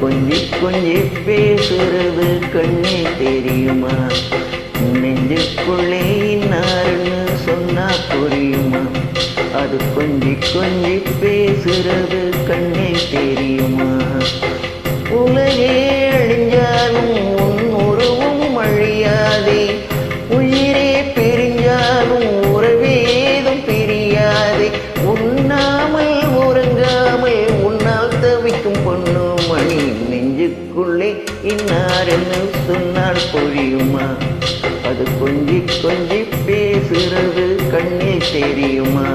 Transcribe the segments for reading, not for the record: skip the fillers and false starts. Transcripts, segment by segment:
கொஞ்சி கொஞ்சி பேசுறது கண்ணே தெரியுமா? நெஞ்சுக்குள்ளே இன்னாருன்னு சொன்னா புரியுமா? அது கொஞ்சி கொஞ்சி பேசுறது கண்ணே தெரியுமா? உலகே அழிஞ்சாலும் உன் உருவம் அழியாதே, உயிரே பிரிஞ்சாலும் உறவேதும் பிரியாதே. உண்ணாமல் உறங்காமல் உன்னால் தவிக்கும் பொண்ணு மணி, நெஞ்சுக்குள்ளே இன்னாரென்னு சொன்னால் புரியுமா? அது கொஞ்சி கொஞ்சி பேசுறது கண்ணே தெரியுமா?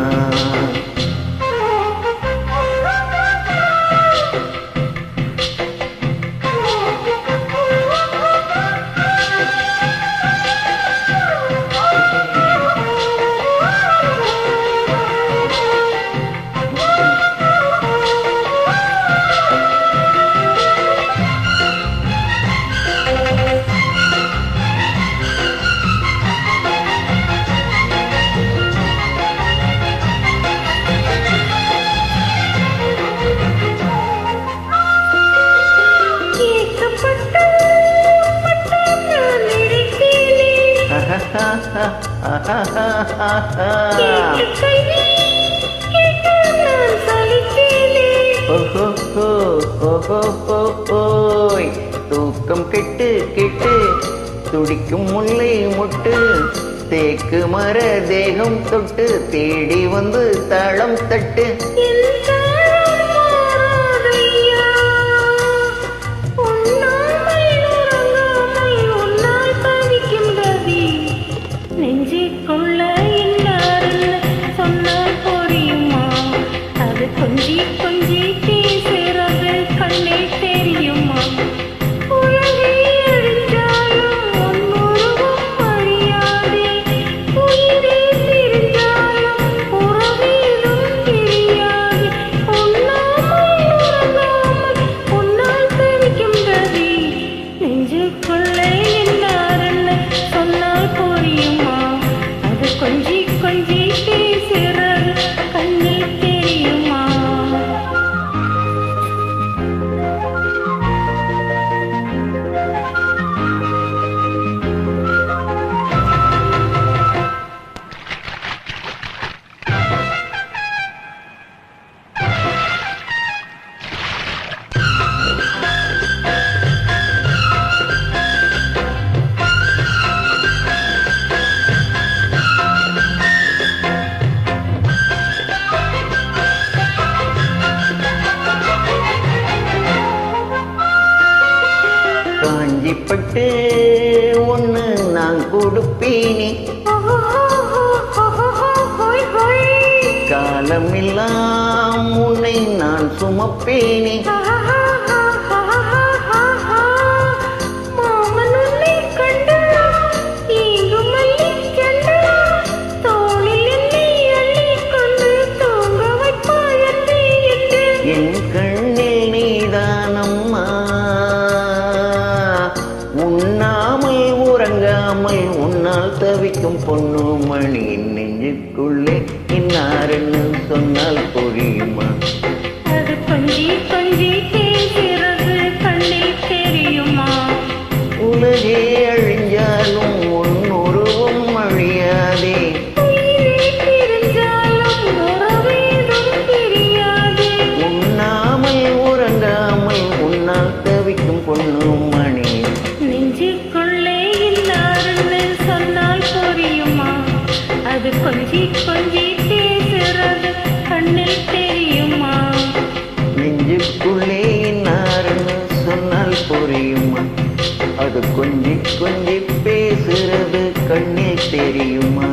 தூக்கம் கெட்டு கெட்டு துடிக்கும் முல்லை முட்டு, தேக்கு மர தேகம் தொட்டு தேடி வந்து தாளம் தட்டு. கொஞ்சி கொஞ்சி பேசுறது கண்ணே தெரியுமா? உலகை அழிஞ்சாலும் உன் உருவம் அழியாதே, உயிரே பிரிஞ்சாலும் உறவேதும் பிரியாதே. உண்ணாமல் உறங்காமல் உன்னால் தவிக்கும் கதி, நெஞ்சுக்குள்ளே என்னாருன்னு சொன்னால் புரியுமா? அது கொஞ்சி கொஞ்சி பேசுறது கண்ணே தெரியுமா? காஞ்சிப்பட்டு ஒன்று நான் கொடுப்பேனே, காலமெல்லாம் உன்னை நான் சுமப்பேனே. என் கண்ணில் நீதானம்மா, உண்ணாமல் உறங்காமல் உன்னால் தவிக்கும் பொண்ணு மணி, நெஞ்சுக்குள்ளே இன்னாருன்னு சொன்னால் புரியுமா? அது கொஞ்சி கொஞ்சி பேசுறது கண்ணே தெரியுமா? உலகே அழிஞ்சாலும் உன் உருவம் அழியாதே, உயிரே பிரிஞ்சாலும் உறவேதும் பிரியாதே. உண்ணாமல் உறங்காமல் உன்னால் தவிக்கும் பொண்ணு மணி, நெஞ்சுக்குள்ளே இன்னாருன்னு சொன்னால் புரியுமா? அது கொஞ்சி கொஞ்சி பேசுறது கண்ணில் தெரியுமா? நெஞ்சுக்குள்ளே இன்னாருன்னு சொன்னால் புரியுமா? அது கொஞ்சி கொஞ்சி பேசுறது கண்ணே தெரியுமா?